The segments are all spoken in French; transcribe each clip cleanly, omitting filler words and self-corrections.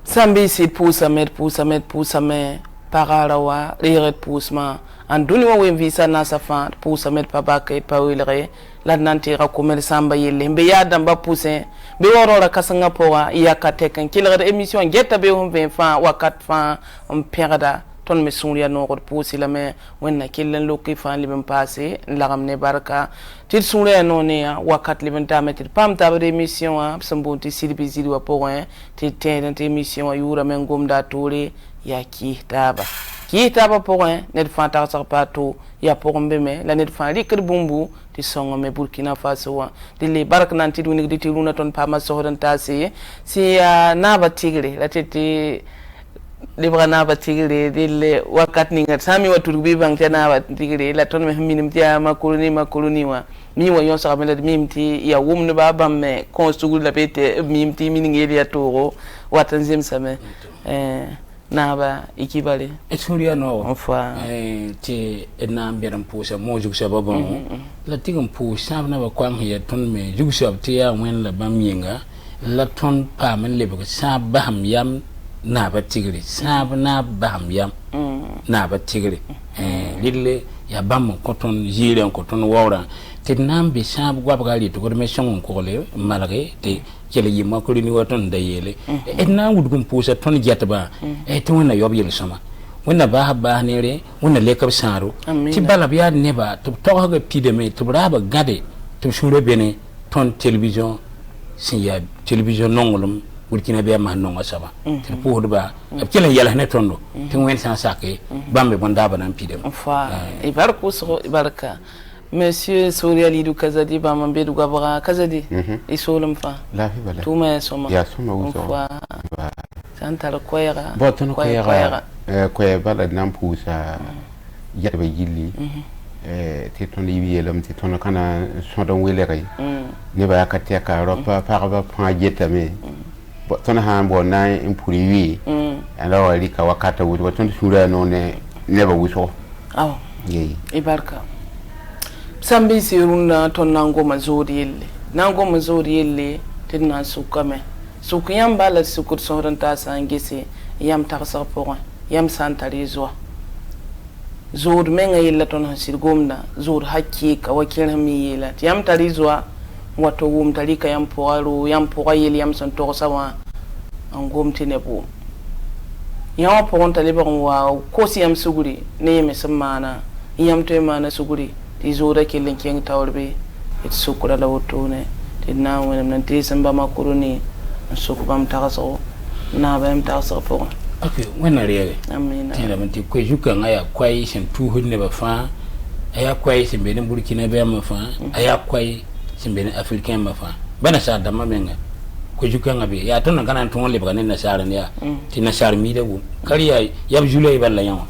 Sambi sit pusame pararawa riret pusma an duniwa wen visa na safa pusame pabake pawilre la nanti ra komer samba yelle be yadam ba pusen be worora kasanga poa yakate kan kilre emission getta be hon ven fa wakat fa on perda ton me sunya no ko pusila me wenna killen lokki fa liben passé lagam ne barka tir sunya no ne wakat liben tametir pam tabre emission a sambonti silbi ziri wa point ti ten emission yura men gomda tore ya ki taba point net fa ta sa pato ya pombe me la net fa rikr bumbu ti songo me Burkina Faso wa ti le barka nan ti duni ti runa ton pama sohodan tasi si na ba tigre la ti libra na ba tigre dille wakat ni ngat sami watu bi bang tana ba tigre la ton me minim ti makuluni wa mi wa yon sa mele mimti ya wumne ba bamme konstugul la bete mimti miningeli ya toro watanzim same naba ikibale eturia no enfin ti na mbiram pusa mo jugsa babon la tigum pusa na ba kwam hiya ton me jugsa ti ya wen la bam yinga la ton pa men le ba sa baham yam na ba tigri sa na baham yam na ba tigri lille ya bam koton yire koton wawra ti nambe sa gwa ba gali to ko me shon ko le malare te kele yima ko ni waton da yele na wudgum pusa ton jatba to wona yob yel sama wona ba ne re wona le kab saru ti bala biya ne ba to ga pide me to braba gade to shure bene ton television sin ya television nongolum Burkina be ma nongo saba ti pour ba kele yela ne tondo ti wen san sake bambe bonda ba nan pide fa ibarku so ibarka Monsieur Sourialidou Kazadi Bamambe Dougabra Kazadi isolum fa la fi bala tuma soma ya soma uso santa la koyera boton koyera koyera nan pusa yadba yilli ti ton yiyelam ti ton kana sodon welere ne ba yakate ka ropa parba pa jetame boton ha bona impuri wi ala wali ka wakata wuto boton sura no ne ba wuso aw ibarka sambi siruna ton nango mazori yelle tinna sukame sukiyam bala sukur soran ta sangese yam tarsa poran yam santari zo zor menga yella ton hasir gomna zor hakki ka wakil hami yella yam tari zo wato wum tari ka yam poaro yam poayel yam son to sawa an gomti ne bo yam poron taliban wa kosi yam suguri ne me samana yam to mana suguri ti zora kelen keng tawrbe it sukura la wotone ti na wonam nan ti samba makuruni sukubam taraso na bam taraso po okay wena riere amina ti la menti ko juka ngaya kwai sen tu hunne ba fa aya kwai sen be Burkina be ma fa aya kwai sen be africain ma fa bana sa dama menga ko juka ngabe ya ton kana ton le ba ne na sara ne ya ti na sar mi de wu kariya yab julay balla yan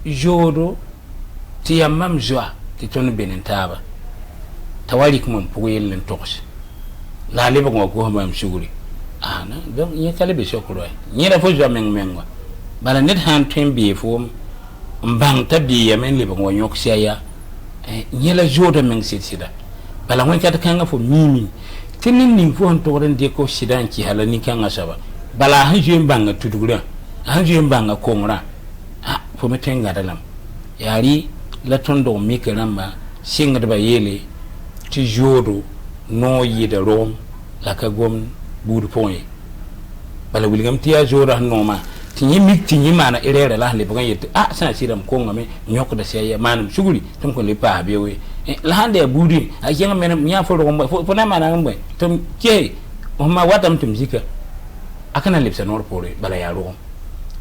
jodo ti yamam joa ti ton benin taba tawali kuma puwel len tox la leba ko mam suguri ana donc ni kale be sokoro ni la fo joa mengo bala net han tembi fo mbang tabi yamen leba ko nyok siya ni la jodo meng sida bala won kata kanga fo mimi tinin ni fo on to ren de ko sidan ki hala ni kanga saba bala han je mbanga tudugura han je mbanga kongra fo metenga dalam yari la tondo mikelamba singa ba yele ti jodo no yida rom la ka gom budu point bala wilgam ti ya jodo no ma ti ni mana irere la le bugan yete sana siram ko ngame nyoko da sey manam suguri tum ko le pa bewe la hande budi a yenga men nya fo ro fo na mana ngbe tum ke o ma watam tum zika akana lepsa nor pore bala ya rom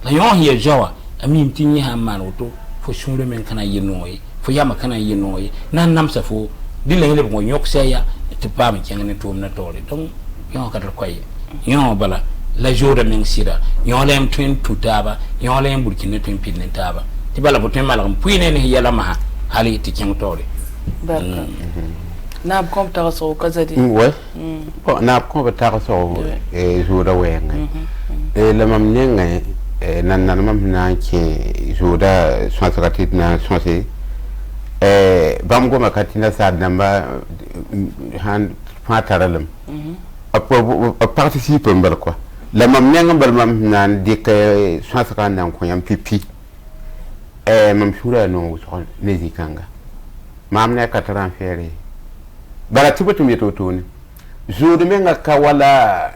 la yon hiya jawa amim ti ni ha man woto fo sumre men kana yenoyi fo yama kana yenoyi nan namsa fo dile le bo nyok seya te pam kengene tum na tole donc yon ka koy yon bala la joda men sida yon lem twin tutaba yon lem Burkina twin pin taba ti bala bo twin malam puine ne yala ma hali ti keng tole barka na kom ta so kazadi ouais na kom ta so joda wenga le mam nenga nan mam na ke joda swansakatit na swanse bam go makati na sa namba han fataralam a participer mbal quoi la mam nengam bal mam nan dik sansa kan nan ko yam pipi mam shura no so ne zikanga mam ne katran fere bala tibutum yeto toni zudu menga ka wala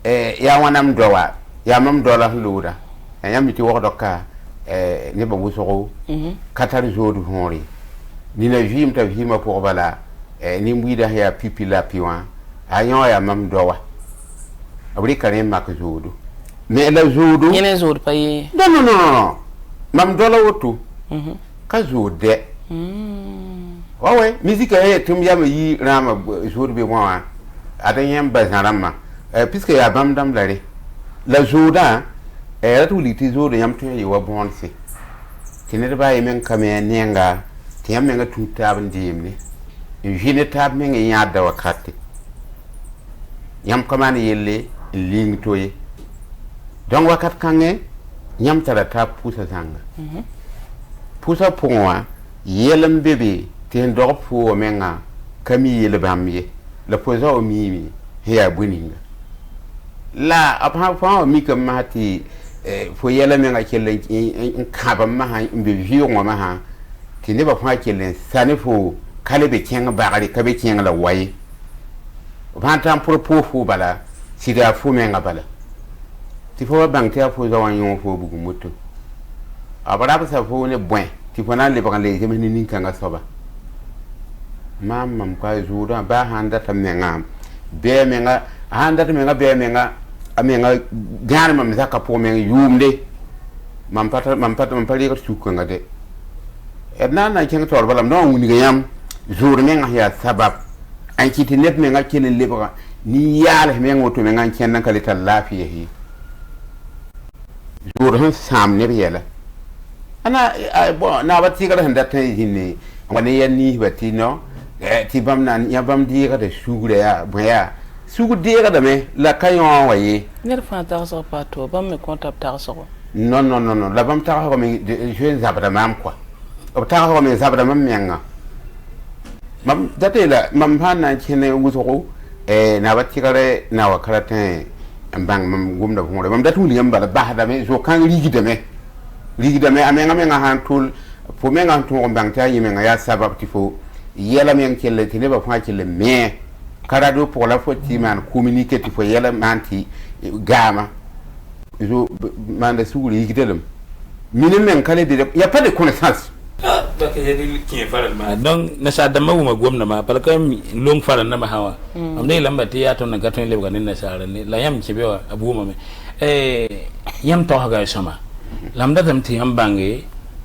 ya wanam dowa ya mam dola lura yam miti wo doka ne ba wuso katar zudu hori ni na vim ta vima pour bala ni mbida ya pipi la piwa ayon ya mam dowa abri kare mak zudu mais la zudu yene zudu paye non mam dola wotu ka zude wawe musique est tum yam yi rama zudu be moi adanyam bazarama puisque ya bam dam lare la zuda ratuliti zudu yam to yi wa bonse tinere baye men kame nenga tiyam menga tutab ndimni jine tab menga yadda wakati yam kamane yelle ling toye donc wakat kange nyam tara tab pusa zanga pusa pongwa yelam bebe tin dog fu menga kami yele bamye la poza o mimi ya buninga la apa fa mi kam mati fo yele menga kelle kaba maha mbe viyo maha tinde ba fa kelle sanifo kale be kenga bagari kabe kenga la waye vantam pour fu bala sida fu menga bala ti fo bangtia fu zawan yo fo bugu mutu abara ba sa fo ne bwen ti fo na le ba le jeme ni kanga soba mam kwa zura ba handa ta menga be menga handa ta menga be menga amenga gana mam zaka po menga yumde mam pali ko sukanga de edna na kenga tor balam no wuni gayam zura menga ya sabab an kiti net menga kenen lebra ni yala menga woto menga kenna kalita lafiya hi zura han sam ne bela ana bo na bati ga handa ta hinne wani yanni bati no ti bam nan ya bam di ga de sugure ya boya sugu di ga de me la kayon waye ner fa ta so pa to bam me contact ta so non la bam ta ko me je zabada mam quoi o ta ko me zabada mam menga mam date la mam hana kene wuso na bati ga re na wa karate ambang mam gumda ko mam datu li yamba ba da me so kan rigi de me amenga han tul fo menga to mbang ta yimenga ya sabab ti fo yela men kelle tine ba fa kelle me karado pour la faute man communiquer ti fo yela manti gama zo manda suguri gidelum minen men kale de y a pas de connaissance ba ke yedi ki faral ma donc na sa da mawu ma gomna ma pal ka long faral na ma hawa am ne lamba ti ya to na gaton le ga ne sa ne la yam ci bewa abu ma me yam to ha ga sama lamda tam ti yam bangi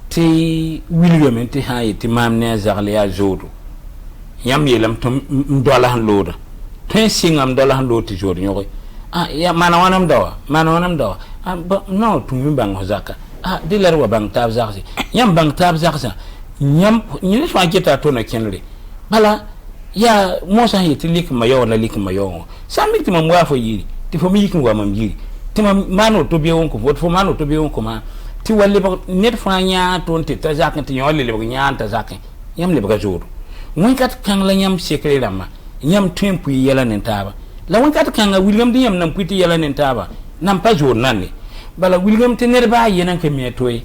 ti William ti hayi ti mam ne zagle ya jodu yam yelam to dola han loda ten singam dola han loti jodu nyoy ya mana wanam dawa no tu mi bang hozaka dilar wa bang tab zakse yam bang tab zaksa yam ni fa kita to na kenre bala ya mosa hiti lik mayo na lik mayo sami ti mam wa fo yiri ti fo mi yikin wa mam yiri ti mam mano to be won ko fo mano to be won ko ma ti walle ba net fa nya ton te ta zakin ti nyolle le ba nya ta zakin yam le ba jodu mun kat kan la yam sekre rama yam tempu yela nen taba la won kat kan William di yam nan puti yela nen taba nan pa jor nan ne bala William te ner ba yenan ke metoy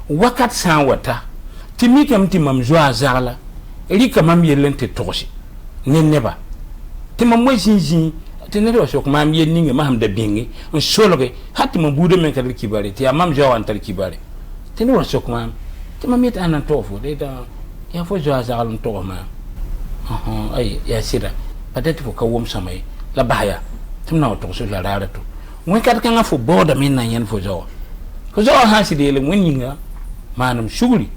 wakat san wata ti mi kam ti mam joa zarla ri ka mam yelen te toshi nen neba ti mam mo jinjin te ner wa sok mam yen ninga ma ham da bingi on sologe hatti mam bude men kal kibare ti mam joa an tar kibare te ner wa sok mam ti mam yet anan tofo de da ya fo joa zarla to ma ay ya sira peut-être fo ka wom samay la bahaya tim na to so la rara to mo kat kan fo boda min na yen fo jo ha si de le mun yinga manam shuguri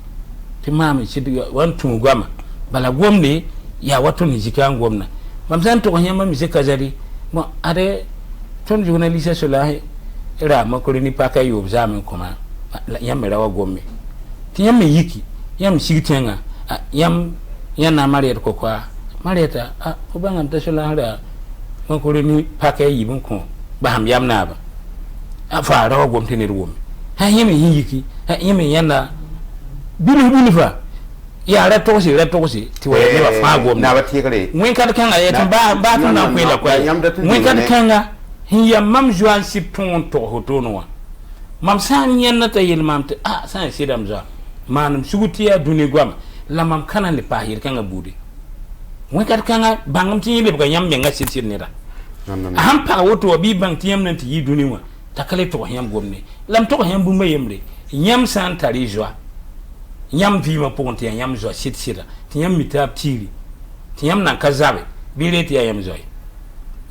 ti mami ci wan tu gama bala gomne ya wato ni jikan gomna mam san to nyama mi se kazari mo are ton journaliste so la ra ma ko ni paka yo examen koma yam rawa gomme ti yam yiki yam sigitenga yam yana mariet ko kwa marieta o bangam ta so la ra ma ko ni paka yi bun ko ba ham yam na ba fa rawa gom tinir wom ha yemi yiki ha yemi yana bini fa ya re to si ti wa ne ba fa gom na ba ti kare mun kad kan ya tan ba ta na ko la ko mun kad kan hiya mam juan sip ton to hotono wa mam san yenna ta yel mam te san sidam za manum sugutiya duni gwam la mam kana le pahir kanga budi won kat kanga bangam ti yele ga yam menga sir nira ham pa woto bi bang ti yam nan ti duni wa takale to yam gomne lam to yam bu mayemre yam san tari joa yam vi ma ponte yam joa sit sira ti yam mitap tiri ti yam nan kazabe bi reti yam joy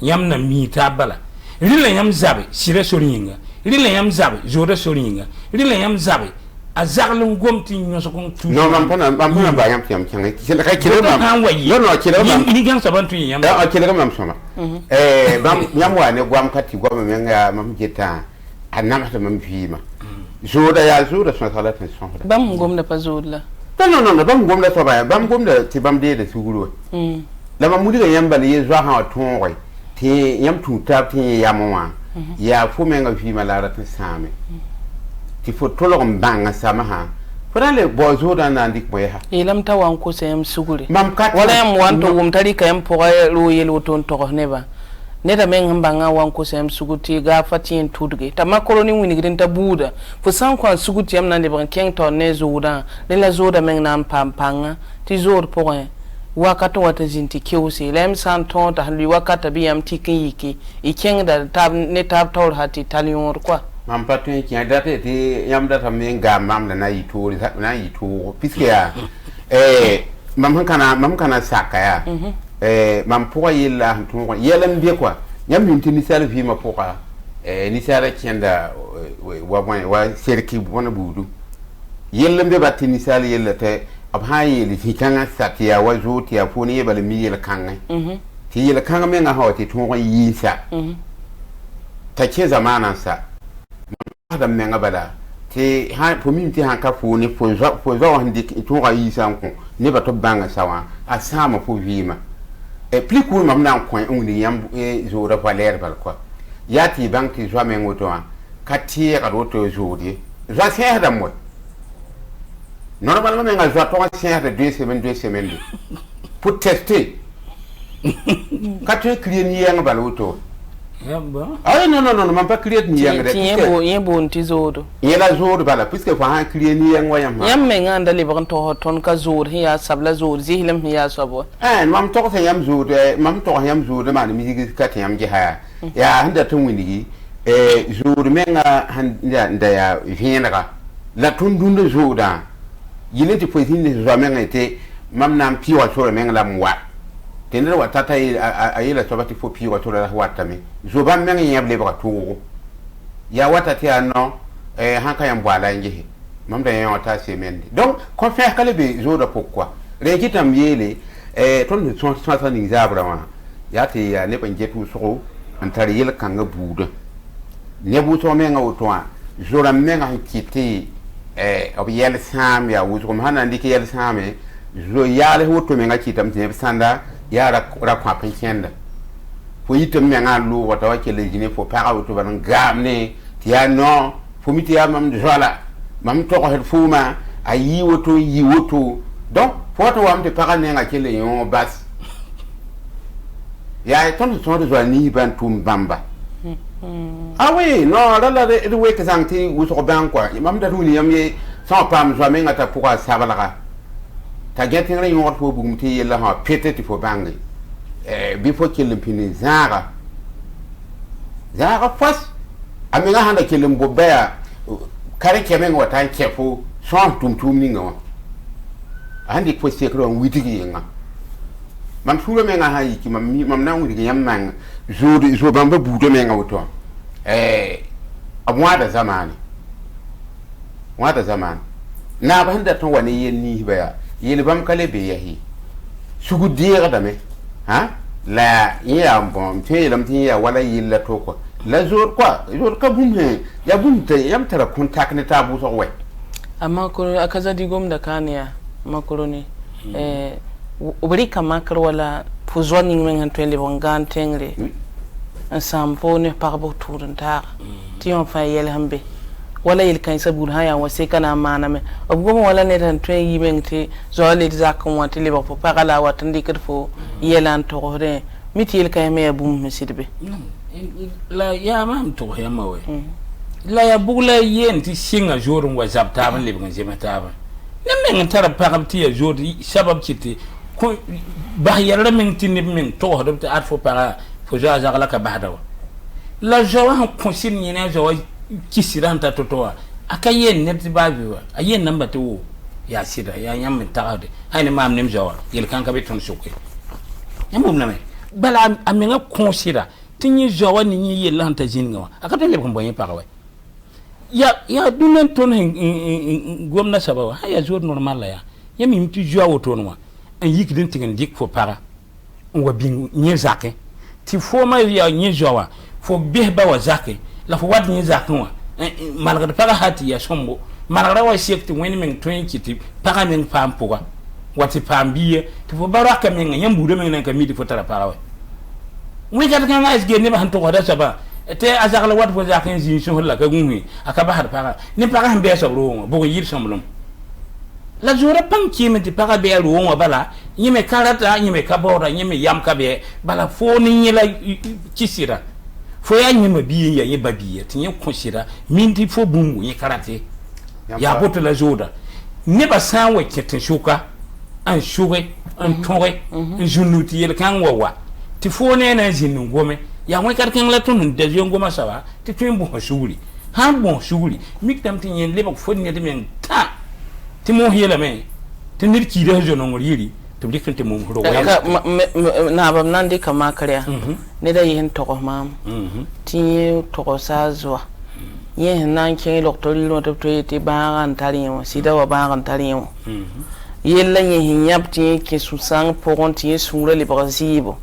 yam na mita bala rila yam zabe sira soringa rila yam zabe jora soringa rila yam zabe azarlum gomti nyoso kon tu no mam pona ba yam tiam changa kila kai kila mam no kila mam ni gang sabantu yam kila mam soma bam yam wa ne gwam kati gwam menga mam jeta anam ta mam fima joda ya joda so sala tan so bam gom da pa joda no bam gom da so ba bam gom da ti bam de suguro la mam mudi ga yam ba ye zo ha ton wai ti yam tu ta ti yam wa ya fu menga fima la ta same ti fo tolong banga sama ha fodale bozo da na ndik boy ha ilam ta wan ko sem suguri mam kat wala yam wan to gum tari kayam po ro yelo ton to neba neda men banga wan ko sem suguti ga fatin tudge ta makoroni wini gidin ta buda fo san kwa suguti yam nan de ban ken to ne zoda le la zoda men nan pampanga ti zor po wakata wata zinti kewse lem san ton ta hali wakata bi yam tikin yiki iken da tab ne tab tawr hati talion quoi mam patun ki date ti yam data men ga mam na yitu puisque ya mam kana saka ya mam pour yilla to yelam bi quoi yam min tini sal fi ma poka ni sala kenda wa serki bona budu yelam be batini sal yella te ab hayeli fi kanga sakia wa zuti ya funi yebal mi yel kanga ti yel kanga men ga hawti to yisa ta ke zamana sa da menga bada te ha pomi ti han ka funi fo zo handi to ga yisa ko ne ba to banga sawa asama fo vima plus cool mam nan coin ngni yam zo da valer bal quoi yati banki zo men ngoto ka ti ka do to jodi za se da mo normalement nga zo to se da 2 semaines pour tester ka tu créer ni yang baluto yamba non mam pas créer ni yang de yebo ntizodo yela zodo bala puisque fa han créer ni yang wayam yam men nganda le ban to ton ka zor hiya sabla zor zihlam hiya sabo mam to ko yam zodo mam to yam zodo man mi gi ka yam gi ha ya handa tun windi zodo men handa ya hinaka la tun dunde zoda yile ti poisin ne zo men ete mam nam piwa so men la mwa tenere watata ayela sobati fo piwa to la watami zo ban men yable ba to ya watati ano hanka yam bwala ngehe mam da yan wata semendi donc ko fe kale be zo da pourquoi rekitam yele ton so sa ni zabra wa ya te ya ne ban jetu so antar yel kanga buda ne bu so men ngawo zo ra men ga kiti ob yel sam ya wuzo kom hana ndike yel same zo yale hoto men ga kitam te sanda ya ra kwa penkenda fo yitam men ga lu wata wa kele jine fo para wuto ban gamne ti ya no fo miti ya mam jola mam to ko fuma ayi woto donc fo to wam te para ne ga kele yon bas ya ton de zo ni ban tum bamba ah oui non là le weke zanti wuso ban quoi mam da duni yam ye sans pam zo men ngata pour sabala ta getin ren wor fo bugum ti yella ha peteti fo bangi bi fo kelim pini zara fas amina handa kelim bo baya kare kemen wata kefo son tum ni ngawa andi fo sekro witigi nga mam sulo men ha yiki mam na wudi yam man zo bamba budo men ngawoto abwada zamani na ban da ton wani yenni baya yel bam kale be yahi sugu dira dame ha la ya bom te lam tin ya wala yilla to ko la zor ka bum he ya bum te yam tara contact ne tabu so we amma ko akaza digom da kaniya makoroni ubri kama kar wala fuzwani men han tele bongan tengre en sampo ne parbo turun ta ti on fa yel hambe wala yel kan sabul haya wase kana mana me obgo wala ne tan tren yimen ti zole zakon wati le bako pagala watan dikir fo yelan to hore miti yel kan me bum mesidbe la ya mam to ya mawe la ya bugla yen ti singa jorun wa zabta ban lebgan jema taba nem men tara pagam ti ya jodi sabab kiti ko ba yalla men ti ne men to hodo ta arfo para fo ja la ka bahda la jawa ko sin ni na jawa kisiran ta totowa akayen ne ti ba biwa ayen namba to ya sida ya nyam men taade hayne mam nem jawa yel kan ka be ton sokwe nyamum na me bala amenga konsira tinyi jawa ni yi yelan ta jinga akata le ko boyen parawe ya dunen ton gomna sabawa haya jor normal la ya yami mti jwa wotonwa en yikidin tigen dik fo para on wa bin nyi zake ti fo ma ya nyi jawa fo behba wa zake la fo wad nyi zake wa malga para hati ya sombo malga wa sekti weni men ton kiti para men pam poga wati pambiye ti fo baraka men nyambu de men ka midi fo tara para wa wi kat kan as ge ne ba han to da saba te azakala wat fo zakin zin so la ka gumi akaba har para ni para han be so ro bo yir somlum la jora pam kimi ti para be ro bala nyime karata nyime kabora nyime yam kabe bala fo ni nyela kisira fo ya nyime biye ya yeba biye ti nye konsira minti fo bungu ni karate ya boto la joda ne ba sanwe ketin shuka an shuwe an tonwe junuti yel kan wawa ti fo ne na jinu gome ya won kar ken la tun de yon goma sawa ti tun bo shuri ha bo shuri miktam tin yen leba fo ne de men ta ti mo hiyela me ti nir ki de jono ngori to bi kan ti mo ro na bam nan de kama kariya ne da yin to ko mam ti to ko sa zo yen nan ke loktori no to ti ba ran tari mo sida wa ba ran tari mo yella yin yapti ke susan poron ti sungre le brasibo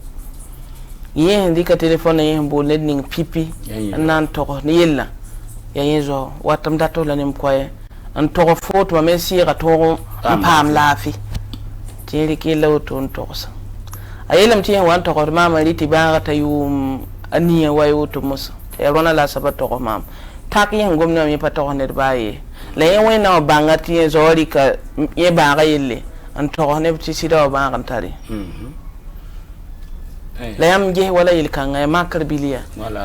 yen dika telephone yen bo ledning pipi nan to ni yella ya yezo watam dato la nim koye an to foto ma messi ga to pam lafi tiri ke lawto to sa ayelam ti wan to ko mama riti ba ta yum aniya wayo to musa e rona la sabato ko mam tak yen gomna mi pato ne baye la yen we na bangati e zori ka ye ba ga yelle an to ne ti sida ba kan tari la yam ge wala yil kan ay makar biliya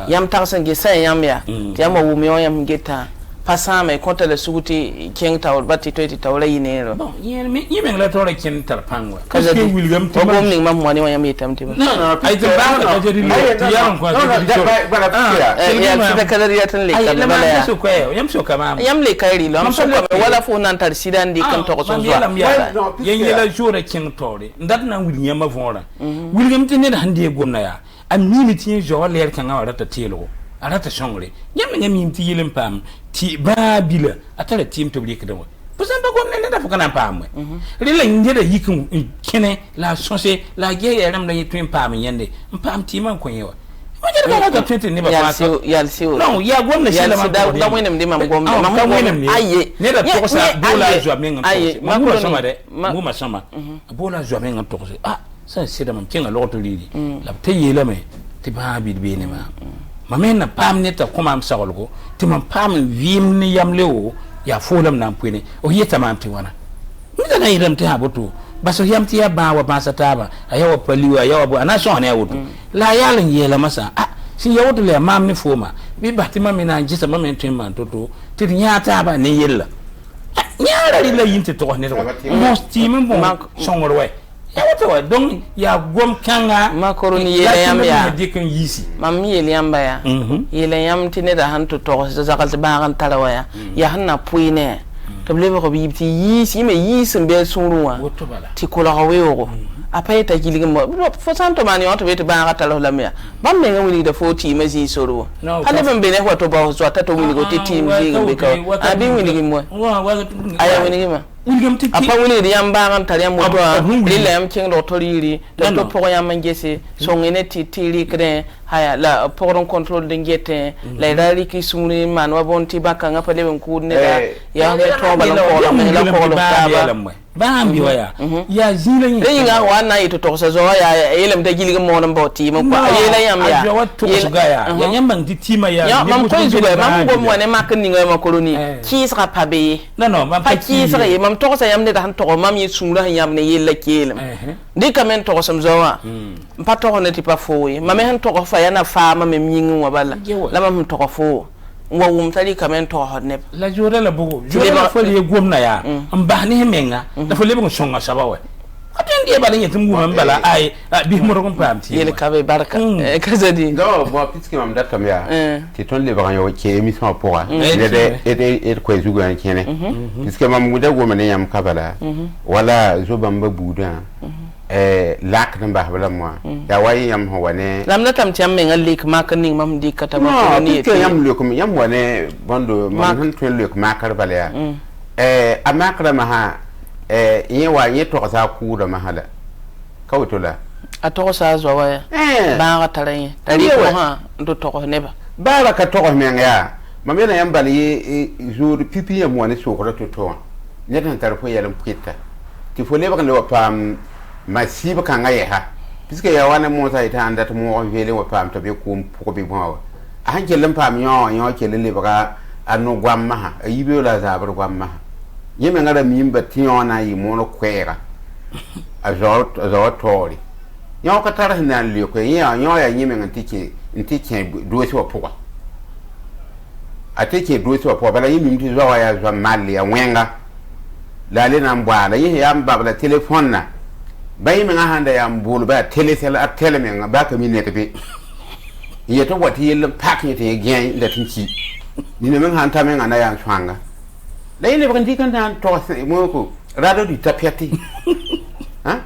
yam tarsan ge sai yam ya yam wu mi yam geta pasame konta le suguti ken tawol batti toyti tawla yinero bon yemen la tore ken tar pangwa parce que wilgam to bom ni mam woni yam yitam tim non ay to ba ko jeri le yam ko ya sida kala riyatan le kan bala ya so ko yam so kama yam le kayri lo am so ko wala fu nan tar sidan di kan to ko so yen yela jora ken tore ndat na wil yam vora wilgam tin ne hande gomna ya amini tin jo le kan awara ta telo arata shongre nyam ti yelem pam ti babila atara tim to blik dawo pusan ba gonne ne da fukana pam rila ndeda yikin kene la sonse la ge yaram da yitin pam yende pam ti man ko yewa ma jere ka twete ne ba fa yalsi non ya gonne shela ma da wenem de mam gombe mam wenem aye ne da to sa bola zo men aye ma ko sama de mu ma sama bola zo men to ah sa sida mam kinga loto lidi la te yela me ti babil be ne ma mamena pam ne ta kuma am sagolgo ti man pam vim ni yamlewo ya folam nan puene o yeta mam ti wana mi da yiram ti haboto baso yam ti ya ba wa basa taba ayawa paliwa ayawa bo ana so ne wutu la yalan yela masa ah si yawto le mam ni foma bi bati mam na jisa mam en man toto ti nyata ba ne yella nyaara ri la yinte to ne to mo ti min bo songoro we yawa donc ya gom kanga makoroni yele yam ya dikan yisi mam yele yam ba ya yele yam tine da han to zakal ba kan talawa ya hanna puine to blebe ko bi ti yisi me yisi be suruwa ti ko la wewo apa ta giligin mo fo santo mani on to be to ba ka talawa lam ya bam me ngami da 40 mazi soro hale ban be ne ko to ba so ta to wini go ti tim be ko abi wini mo aya wini ma apa woni ri yamba kan tare mo to lilla yam king do toriri to po yam ngese so ngene titiri kre haya la poron control de ngete la dali ki sumri man wa bonti baka nga pale ben ku ne da ya me to bala ko la ko lo ba ambi waya ya zila ni nga wana ito to so ya yelam da gilga mo non boti mo ko yela yam ya ya to suga ya yam bang titima ya mam ko suga mam go mo ne mak ni nga ma koloni ki sra pabe non mam pa ki sra ye mam to sa yam ne da han to mam yi sumra yam ne yela kelem di kamen to sam zawa pa to ne ti pa fo yi ma me han to ko fa yana fa ma me nyingi wa bala la ma to ko fo wa wum tali kamen to ho ne la jore la bugo jore la fo le gomna ya amba ni menga da fo le bugo songa sabawe aten die bala yetum gum bala ay bi mo ko pamti yele kabe barka kazadi do bo pitski mam datam ya ti ton le bagan yo ke émission pour et ko zugo an kene pitski mam guda go mane yam kabala wala zo bamba buda lak nan ba bala mo ya wayi yam ho wane lam na tam tiam menga lik makaning mam di kata ma ni ke yam le ko yam wane bondo mam han to le ko makar bala ya amakra ma ha yewa yeto sa ku da mahala kawtola ato sa zo wa ba ga tare tari ko ha ndo to ko neba ba la ka to ko men ya mamena yambali jour pipi ya mo ne so ko to to ne tan tar fo yalam pita ti fo le ba kan le pam masiba kan ga ha puisque ya wana mo sa ita anda to mo vele wa pam to be ko be bo a han kelam pam yo ke le ba anu gwamma ha ayibe la za bar gwamma yeme ngara mimba tiona yi mono kwera azot tori yo ka tara na le ko ya yeme ngantike dosi wa poa ateke dosi wa poa bala yimi mti zwa ya zwa mali ya wenga la le na mbwala yi ya mbabla telefone na bayi me ngahanda ya mbulu ba telesel a telemenga ba ka minete be yeto wati yel pak yete gen da tinki ni ne men hanta men ana ya swanga la yene bandi kan tan to mo ko rado di tapiati hein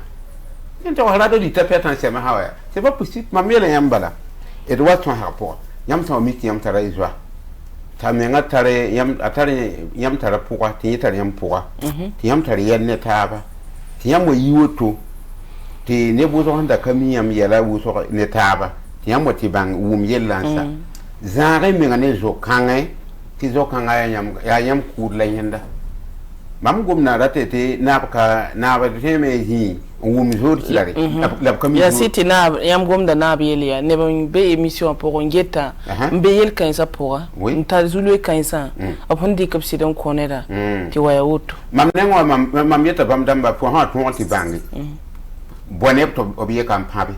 ento rado di tapiati en sema hawa c'est pas possible ma mele yambala et doit ton rapport yam so miti yam tara izwa ta menga tare yam atare yam tara puwa ti tare yam puwa ti yam tare yanne taba ti yam wo yiwoto ti ne buzo handa kami yam yala buzo ne taba ti yam wo ti bang wum yelansa zare menga ne zo kangai ti zo kanga yam kudla yenda mam gumna ratete nabka naba teme hi wum zor kilare lab kami ya siti na yam gumda na belia ne be émission pour ngeta mbe yel kan sa pour nta zulu kan sa apon di kapsi don konera ti waya wuto mam ne ngwa mam yeta bam damba pour ha ton ti bangi bonne to obiye kam pabe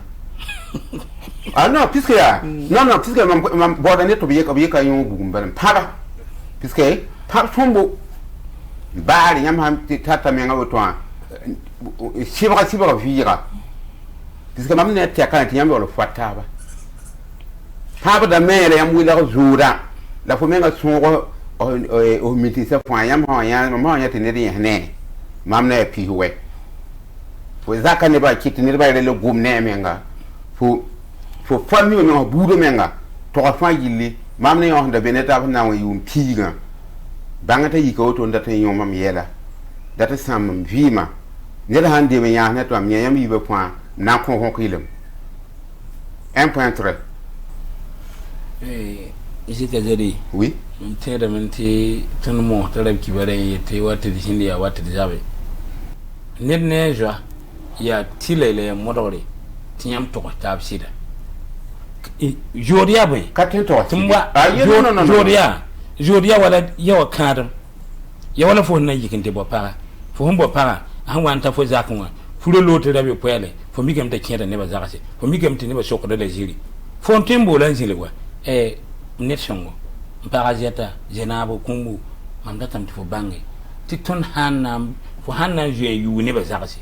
ah non puisque ya non puisque mam bodane to obiye kan yon gumba paba puisque par sombo bari yam ham tata me ngawo to sibra vira puisque mam ne tia kan yam lo fataba paba da mele yam wila zura la fo menga songo o miti sa fo yam ha ya tenere ne mam ne piwe fo zaka ne ba kiti ne ba le gum ne menga fo fami me budo menga to fa yili mam ne yo da beneta na wo yum piga bangata yiko to ndata yo mam yela data sam vima nela hande me ya na to am yam yibe point na ko ilem 1.3 isi ka jari oui tere menti tunmo tere kibare yete wati hindi ya wati jabe ne jwa ya tilele modore tinyam to tab sida joria boy katen to tumba no joria wala yawa kadam ya wala fo na yikinte bo para fo humbo para an wanta fo zakunwa fulo lote rabe poele fo migam ta kenda ne ba zakase fo migam te ne ba sokko da jiri fo tembo lan jile wa net songo mpara jeta jenabo kumbu mamda tam fo bangi tikton hanam fo hanna je yu ne ba zakase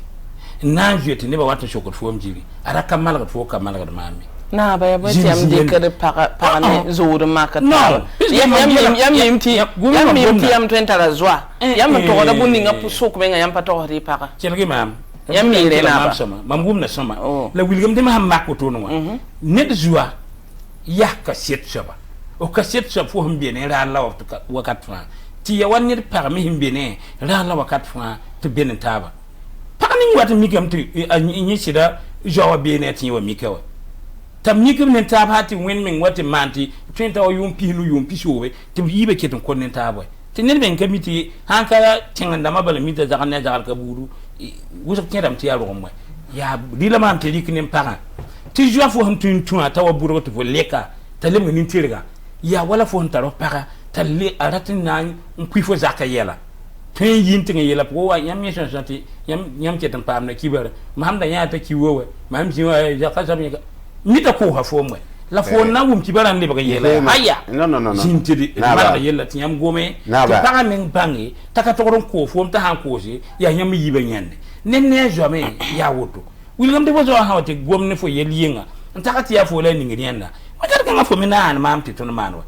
na je te ne ba wata sokko fo mjiri ara kamal fo kamal ga mami na ba ya bati am de kare para ne zuru makata yam yimti yam twentara zwa yam to da bunni ngapu sok menga yam pato ri para chelgi mam yam mi re na ba mam gum na sama la wilgam de ma makko to no net zwa ya ka set shaba o ka set shaba fo himbe ne ra Allah wakat fa ti ya wani para mi himbe ne ra Allah wakat fa to benin taba pakani wata mikam ti nyi sida jawa be ne ti wa mikawa tam nikim ne tab hati wen min wati manti twenta o yumpi lu yumpi showe tim yibe keton konnen tabo ti ne ben kamiti hanka tinganda mabal mita zaganne zagal ka buru wusak kedam ti yaro mo ya dila man te dikinen para ti jwa fo ham tun tun ata wa buru to fo leka talem ni tirga ya wala fo ntaro para talle aratin nan nkwi fo zakka yela tõe yin tɩ yela pʋgẽ wa yãmb yẽ sõn tɩ yãmb ket n paam na kibara mam da yã t'a ki wo we mam zĩ wa zaka sab yẽka mita koosã foom we la fo na wum kibara n lebg yela aya zĩn tɩ d malg yella tɩ yãmb gome tɩ pagã meng bãnge t'a ka togd n koos foom t'a sãn koose yaa yãmb yiibã yẽnde neb ne a zoame yaa woto wilgame tɩ fo zoa sã wa tɩ gom ne fo yel yɩnga n tag tɩ yaa fo la a ningd yẽnda wakat kãngã fo me naan maam tɩ tõnd maan wa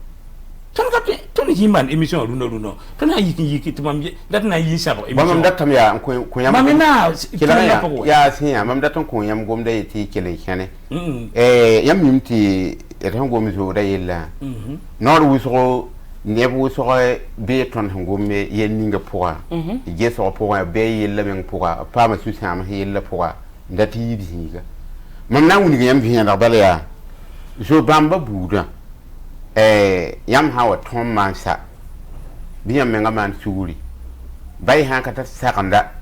tõnd zĩ maan émission rũndã rũndã tõnd na n yik tɩ mam dat na n yɩ sãbg mam datame yaa kõ yãmb mam me na yaa sẽ yaa mam dat n kõ yãmb gomda ye tɩ y kell n kẽne yãmb mim tɩ d sẽn gom zoogda yella noor wʋsgo neb wʋsg bee tõnd sẽn gom yel ninga pʋga gesg pʋgã bee yella meng pʋga paama sũ-sãams yella pʋga n dat yɩɩd zĩiga mam na n wilg yãmb vẽeneg bala yaa zo-bãmba buudã yãmb sã wa tõnd maan sa bɩ yãmb menga maan sugri ba y sã n ka tar sagenda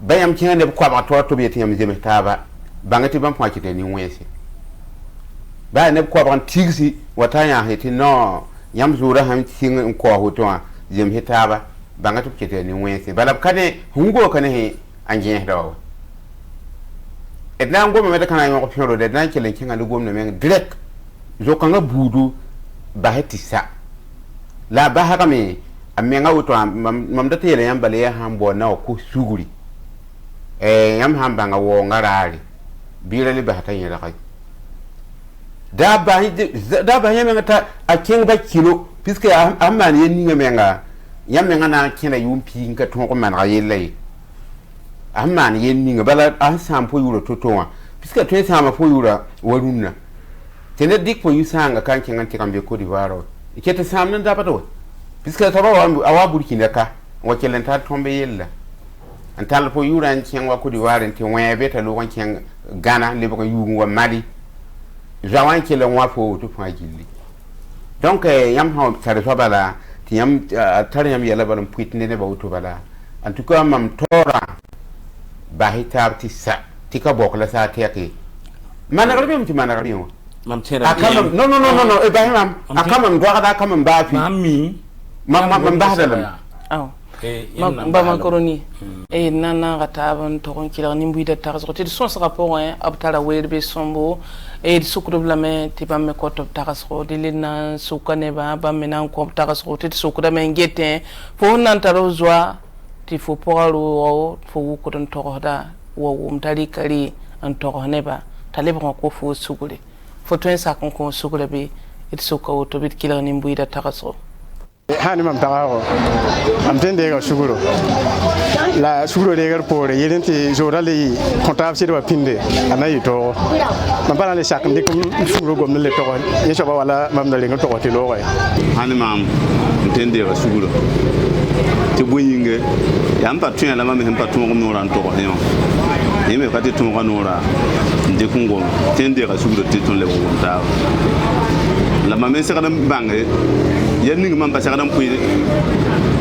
ba yãmb kẽa neb koabg toa tɩ b yetɩ yãmb zems taaba bãng tɩ bãmb fãa kɩta nin-wẽnse baa neb koabg n tigsi wa ta yãas yetɩ no yãmb zoorã sãn sɩng n kaoos woto wã zemse taaba bãng tɩ b kɩta nin-wẽnse bala b ka ne sẽn goo ka ne sẽ a gẽesda wa wa d na n gome d ka na n yõg pẽro d na n kell n kẽngã ne gomda meng direct zo-kãngã buudu basɛ tɩ sa la a basgame a menga woto mam da tɩ yɛla yãmb bala yaa sãn baoodna wa kos sugri yãmb sãn bãnga waoongã raare bɩɩra le bas t'a yẽlge daa bas yã menga t'a a kẽngba kilo puisque a sẽn maan yel ninga menga yãmb menga na n kẽna yʋʋm piig n ka tõog n manega yella ye a sẽn maan yel ninga bala a sẽn sãam fo yʋʋra to-to wã puisque a tõe n sãama fo yʋʋra wa rũnnã tɩ ned dɩk fo yu-sãanga ka n kẽng n tɩg n be Côte d'Ivoire wa ket n sãamd n dabd wa puisque soaba a wa Burkina ka n wa kell n tar tõmb yella n tall fo yʋʋra n kẽng wa Côte d'Ivoire n tɩ wẽebe t'a loog n kẽng Ghana n lebg n yuug wa Mali zoa wã n kell n wa fo woto fãa gilli donc yãmb sã tar soa bala tɩ yãmb tar yãmb yɛla bala n pʋɩt ne nebã woto bala en tout cas mam toorã basy taab tɩ sa tɩ ka bɔk la saa tɛke manegr bem tɩ manegr yẽ wa mam non Ibrahim akamam doagda akamam baafi mami mam bahda lam aw ba macaroni nana gataban to kon kila ni mbuida tagas ko son sa rapport ab tara werbe sombo sukru blame ti bamme ko to tagas ko dilina sukane ba menan ko tagas ko ti sukra men gete fo nan taro zwa ti fo poro fo ko don to da wo mtali kali an to ne ba talib ko fo sugure fo to en sa ko sugure be it suka to bit kila ni mbuida tagas ko hani mam tagago am tende ga suguro la suguro de gar pore yedenti jorali kontab sirwa pinde anayi to mam bana le sak ndikum suguro gom le to ye soba wala mam na le to ti lo ga hani mam tende ga suguro ti boyinge yam pa tun la mam hem pa tun no ran to yo yeme ka ti tun ga no ra ndikum gom tende ga suguro ti tun le wo ta la mam se ga bange yenning man passer dans puy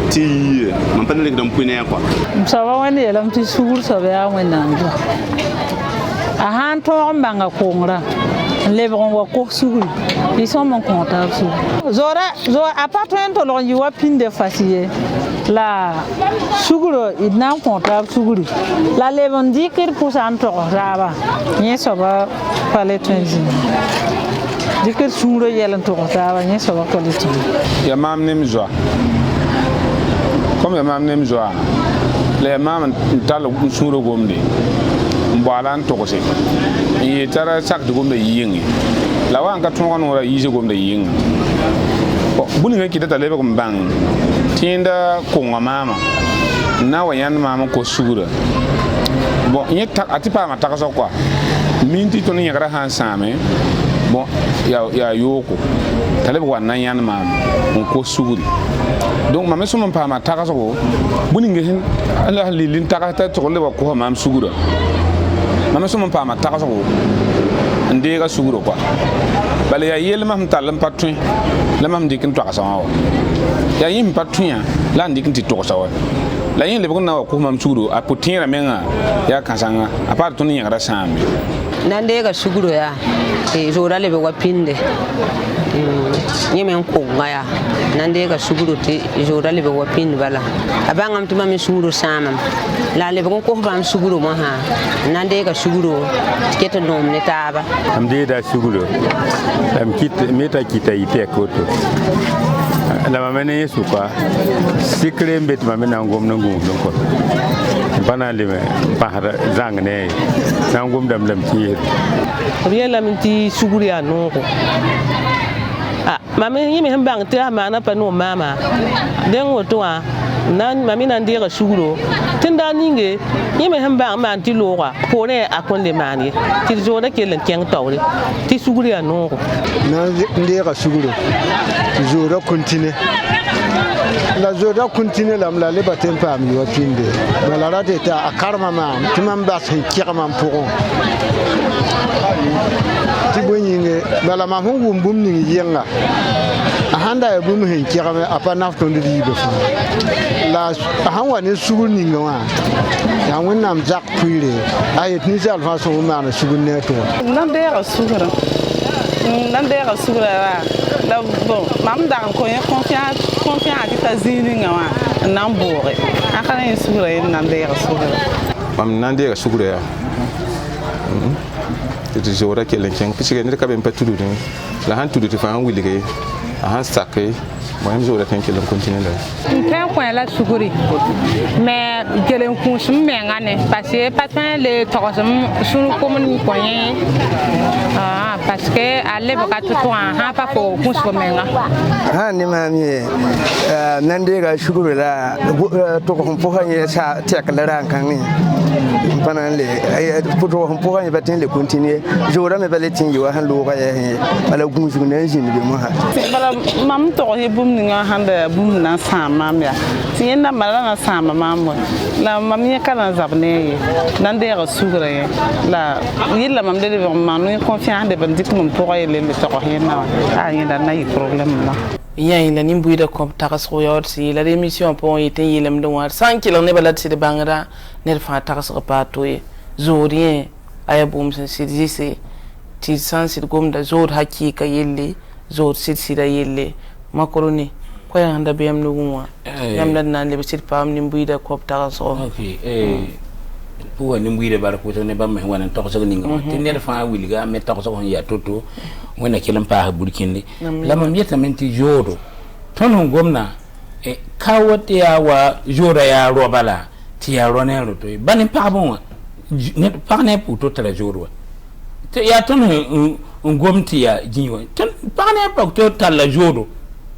ti man pas dans puy ne quoi ça va wani elam ti sugur so be a wena ndo a han to mbanga kongra lebron wa ko sugur ils sont mon comptable zora a pas to lo yi wa pinde facier la suguro idna comptable suguri la lebon dikir % to raba ni so ba pale tenzi dikir suguro yelan to raba ni so ba qualité ya mam nem joa comme ya mam nem joa le mam tal suguro gomde mbalan to ko se yi tara sak de gomde yingi la wan ka ton no ra yije gomde yingi buni ga kidata lebe ko bang tinda ko mama na wa yan mama ko sugura bon y atipa ma taka so quoi minti to ni yakara han same bon ya yoko talebe wa nan yan mama ko suguri donc mama so pa ma taka so buni ngi Allah lilin taka ta to le wa ko mam sugura mama so pa ma taka so ndega suguro quoi bale ya yel mam talam patun la mam dikin to asawa ya yim patunya la ndikin ti to asawa la yin le bugna ko mam suguro a putin menga ya kasanga a part tun yin rasami nan de ga suguro ya e jora le be wa pinde yemen ko ngaya nande ga suguru ti jora le wa pin bala abangam ti mami suguru samam la le ko bam suguru mo ha nande ga suguru tiketa nom ne taba am de da suguru am kit meta kita ite koto la mamene yesu kwa sikre mbet mamena ngom na ngum don ko bana lime pahara zang ne na ngum dam lam ti riela minti suguru ya no ko mami yimi hambang te amana pa no mama den woto wa nan mami nan dira suguro tinda ninge yimi hambang man ti loga pore akonde mani ti jora kelen keng tawre ti suguro ya no nan dira suguro jora continue la jora continue lam la leba tempa mi wa pinde la rate ta akarma ma timam bas hin kirma pour ti bonyinge bala ma hon bum ni yenga ahanda e bum hin kirame apa nafto ndi be fa la ahan wani sugu ni ngwa ya wonnam jak puire ayet ni sal fa so ma na sugu ne to nan de ra sugura la bon mam da ko confiance ta zini ngwa nan bore akana ni sugura nan de ra sugura mam nan de ra sugura ya ti jora kelen ken pisike ne ka ben patudu la han tudu ti fa han wilige a han saké mo hem jora ken kelen continue la ntan ko la suguri mais kelen ku sum mengane parce que patron le toxum sunu commune ko yen parce que alle ba to ha pa ko ku so menga ha ni ma mi nan de ga suguri la to ko po ha ye sa tek la ran kan ni panale ay puto ko po ha ye batin le continue jora me bale tin yo han lo ga ye bala gunju ne jin be mo ha bala mam to he bum ni nga handa bum na sama ya tienda mala na sama mambo la mamie kana zabne nan de ga sugura ye la yilla mam de manu confiance de bandik mum to ye le to ko he na yenda na yi problème la yayin la nimbu da kom takas ko yorsi la émission pour yete yelem do war 100 kilo ne balad ci de bangara ne fa takas ko pato ye zorien aya bum sen sidisi ti sansit gomda zor hakika yelle zor sitsida yelle makaroni ko yanda bem no gumwa yam dan nan le sit pam ni mbuida ko takas ko okay pour ni mbuida bar ko ne bam wana to so ni ngam ti ne fa wilga me to so ya toto wona kelam pa burkindi la mam yeta menti jodo tono gomna e kawote ya wa jora ya robala ti ya ronero to banin pa bon ne pa ne puto tala joro te ya tono ngomti ya jinyo ton pa ne pa to tala joro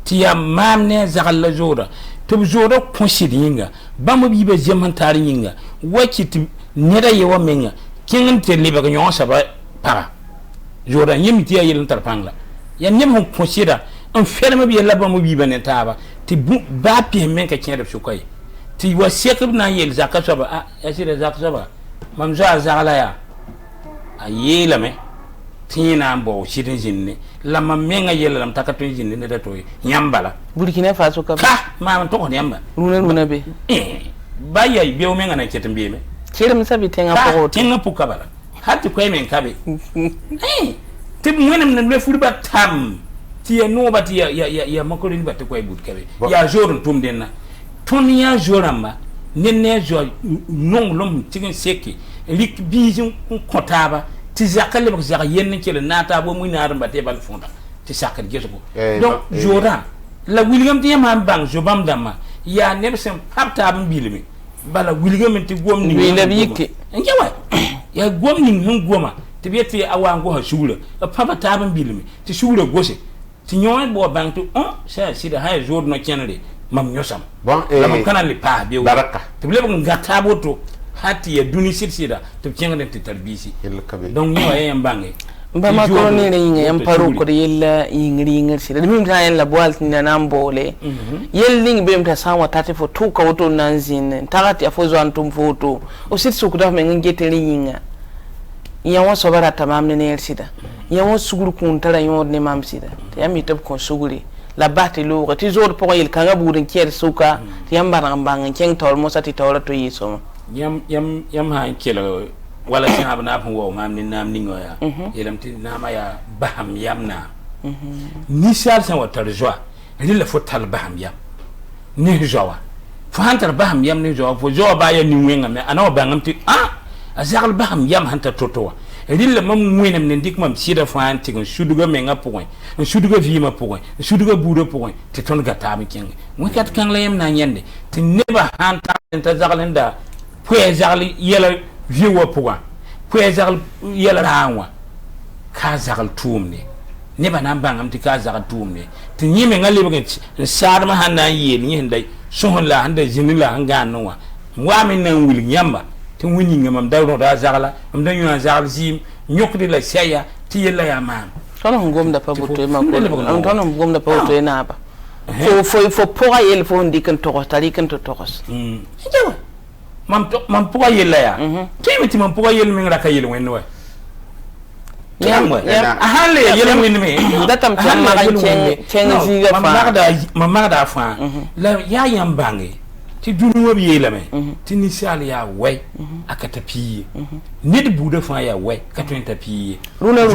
ti ya mamne zakalla jora to joro konshidi yinga bamu bibe jeman tari yinga wakiti neda yewa menga kingin te liba ga nyon saba para jora yimti ya yelin tarpangla ya nyem hon konshida en ferme bi laba mu bibe ne taba ti ba pi men ka kiyada shukai ti wa sekib na yel zakka saba ya sire zakka saba mam za zakala ya ayela me tina mbo shidin jinne la mamenga yela lam takatun jinne ne da to nyambala Burkina Faso ka ma to ko nyamba runa be baya be o menga na chetin be me kire msabi tenga po tenga pu kabala hatti ko men kabe te mwenem na le furi batam ti ya no bat ya makorin bat ko e but kabe ya jorun tum denna ton ya joramba nenne jo non lom tigin seki lik bijin kotaba ti zakale ba zaka yenn kele nata bo muy nar mbate bal fonda ti sakal geso ko donc joran la wilgam ti yama bang jo bam dama ya nebsen papta bam bilimi bala wilgam ti gom ni wila biki ngewa ya gom ni hun goma ti beti awa ngo ha shura papa ta bam bilimi ti shura gose ti nyoy bo bang to sa sida hay jour no kenere mam nyosam bon la mam kana li pa be baraka ti bele bo ngata boto hati ya duni sida to kenga ti tarbisi donc ni waye mbange ba ma ko ni ne yin yan paru ko yella yingri sida dum ta yan la boal tin na mbole yelling be mta sawa tati fo tu ka woto nanzin tarati afozo antum foto o sit su ku da men ngete yinga yan wa sobara tamam ne sida yan wa suguru kun tara yon ne mam sida yami tab ko suguri la bati lo ti zor po yel kanga burin kier suka yamba ngambang keng tol mo sati tawra to yiso yam ha kelo wala sin abna pon wo mam ni nam ningo ya yelam ti nama ya baham yamna ni sal san wa tar joa rilla fo tal baham yam ni joa fo hantar baham yam ni joa fo joa ba ya ni wenga me ana ba ngam ti azal baham yam hanta totowa rilla mam wenam ne dik mam sida fo anti ngon suduga me nga point suduga vima point suduga budo point te ton gata mi keng mo kat kan la yam na nyande te neba hanta ta zagalenda pwe zagal yela viwa point pwe zagal yela rawa ka zagal tumne neba nan bangam ti ka zagal tumne te nyime nga lebe sarma handa yel ni ndai sohla handa jinila hanga nowa wa min nan wil nyamba tin wini ngam dawro da zagala am dan yuna zagal zim nyokdi la saya ti yella ya mam tono ngom da pabuto ma ko am tono ngom da pabuto na ba fo poa yel fo ndikan to tari kan to tokos jawa mam poa yella ya kemiti mam poa yel min raka yel wenno yam ahale yel min me datam tan ma chen ziga fa mamma da fa la ya yam bangi ti dunu wabi yela me ti nisal ya wai akata piye nid buda fa ya wai katwenta piye luna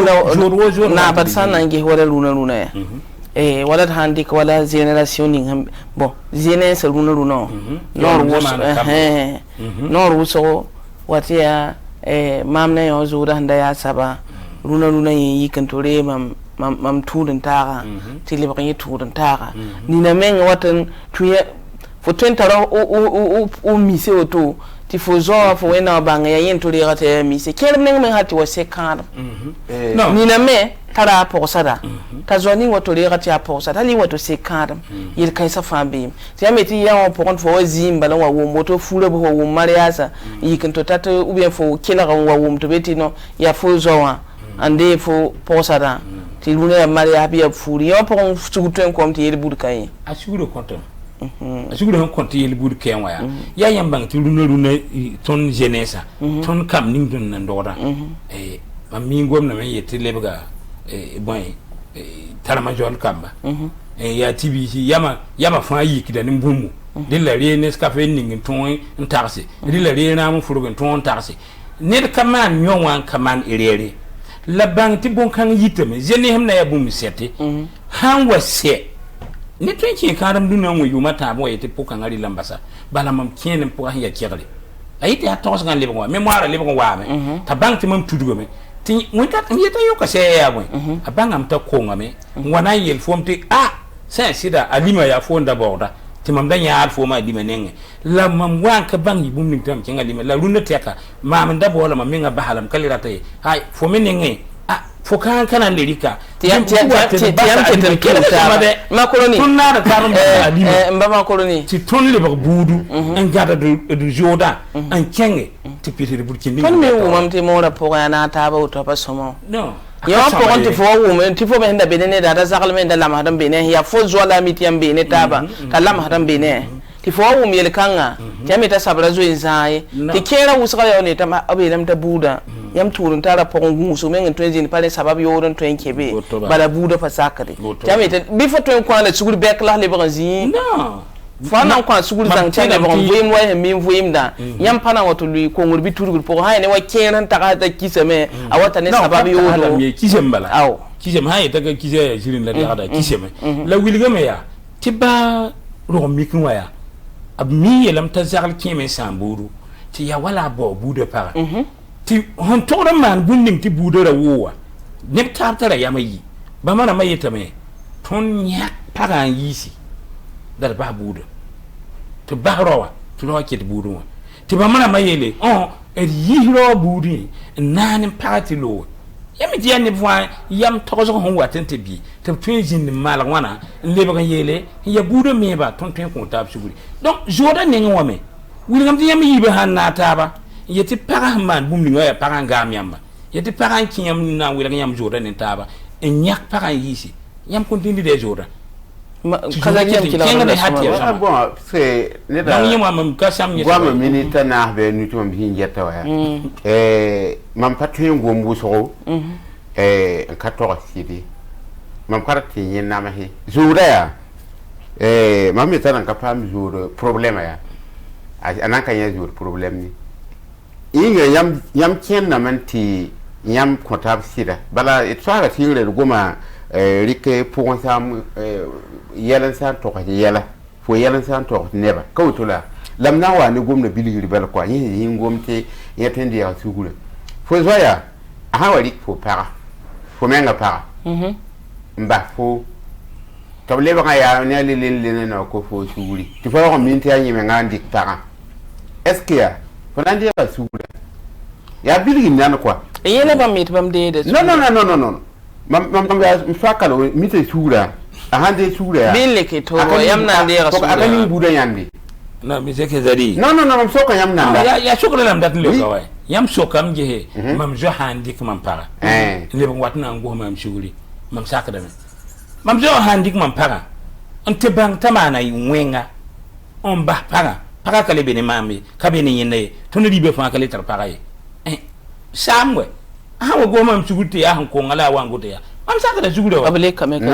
na barsan nange wala luna ya wala handi ko wala generation ning bon jeunesse luna nor wuso watia mamna yo zura handa ya saba luna yi kan tore mam tudun tara ti liban yi tudun tara ni na men watan tuye fo tentara o mise oto ti fo zo fo wena banga ya yen to lera te mise kerem neng men hati wa sekar ni na me tara posada ta zoni wato lera ti posada li wato sekar yel kai sa fambe ti ameti ya on pokon fo zimba la wa wo moto fule bo wo mariasa yikin to tata ou bien fo kila ga wa wo to betino ya fo zo wa ande fo posada ti luna ya maria bi ya furi yo pokon sugutuen kom ti yel budkai a suguro konton asugura hon konti yel bud kenwa ya yambang ti runa ton jenesa ton kam ning don nan dora mam mi ngom na me yeti lebga boy tarama jol kamba ya tibi yama fa yiki da nimbumu dilla re nes cafe ning ton ntarse dilla re na mu furugo ton tarse ne kaman nyonwan kaman irere la bang ti bon kan yitame jeni hemna ya bum sete han wase ni twenki karam duna mo yuma ta bo yete poka ngari lambasa bala mam kien po ya kirle ayite ya tos ngan lebon wa memoire lebon wa me ta bank mam tudugo me ti wita mi yeta yo ka se ya mo abanga am ta ko ngame wana yel fomti sa sida alima ya fonda borda ti mam dan ya alfo ma di menenge la mam wan ka bang yibum ning tam kinga lima la runna teka mam nda bo la mam minga bahalam kalira tay hay fo menenge fo kan kana lerika tiam makoloni tunna da tarum mba makoloni ti ton le bak budu en gada de joda en kenge ti pete de burkini ton me wo mam te mo ra po na ta ba to pa somo no yo po kon ti fo wo men ti fo be henda benene da zakal men da lam hadam bene ya fo zo la mitiam bene taba ta lam hadam bene ti fo wo mi el kanga jami ta sabra zo inzai ti kera usaka yo ne ta abe lam ta buda yam turun tara pokon gusu men to jini pale sababu yoron to enkebe bala buda fasakare jami ta bi fo to ko na sugur bek la le bazi no fana ko sugur zang chane ba voim wa mi voim da yam pana wato lui ko ngurbi turugul poko hay ne wa kenan ta ka ta kisame a wata ne sababu yoron me kisem bala aw kisem hay ta ka kise jirin la da kisem la wilga me ya tiba ro mi kin wa ya ab mi yelam ta zagal kime samburu ti ya wala bo buda para ti hon tore man bunding ti budara wowa ne tartara yamayi ba mana mai tame ton nya para yisi dar ba buda to bahrowa to no ket budu ti ba mana mayele yihro budi nan party lo yami ti ne voix yam tozo hon watente bi to twinjin mal wana lebe kan yele ya budu me ba ton twin ko tab suguri donc joda ne ngome wuli ngam ti yami yibe han na taba yeti para man bum ni ya para ngam yamba yeti para kiyam na wila yam joda ne taba en yak para yisi yam kontindi de joda kala yam kila bon c'est ne da yam mam ka sam ni gwa ma minita na be ni to mam hin jetta wa mam patuen gombu so ka to sidi mam karati yin na ma he joda ya mam metana ka pam joda problème ya anaka ya joda problème ni inga yam ken na manti yam kontab sida bala itwara tingre goma rike pour sam yelan san to ka yela fo yelan san to neba ko to la lamna wa ni gomna biliri bel ko yin gomte yetende ya sugule fo zoya ha wari fo para fo menga para mba fo to le ba ya ne le na ko fo suguli ti fo ko min te anyi me ngandi para est-ce que ya fo nandi ya sugule ya biliri nan quoi yele ba mit bam de non mam ya mfakalo mite sugura ahande sugura bille ke to yamna de ya sugura akani buda yandi na mi zeke zari non mam soka yamna ya sugura lam dat le kawai yam sokam je mam jo handik mam para le bon watna ngo mam suguri mam saka dame mam jo handik mam para ante bang tamana ywenga on ba para kale bene mami kabene yene to no libe fa kale tar para samwe hawo go mam suguti ya han ko ngala wangote ya mam saka da suguro abele kame no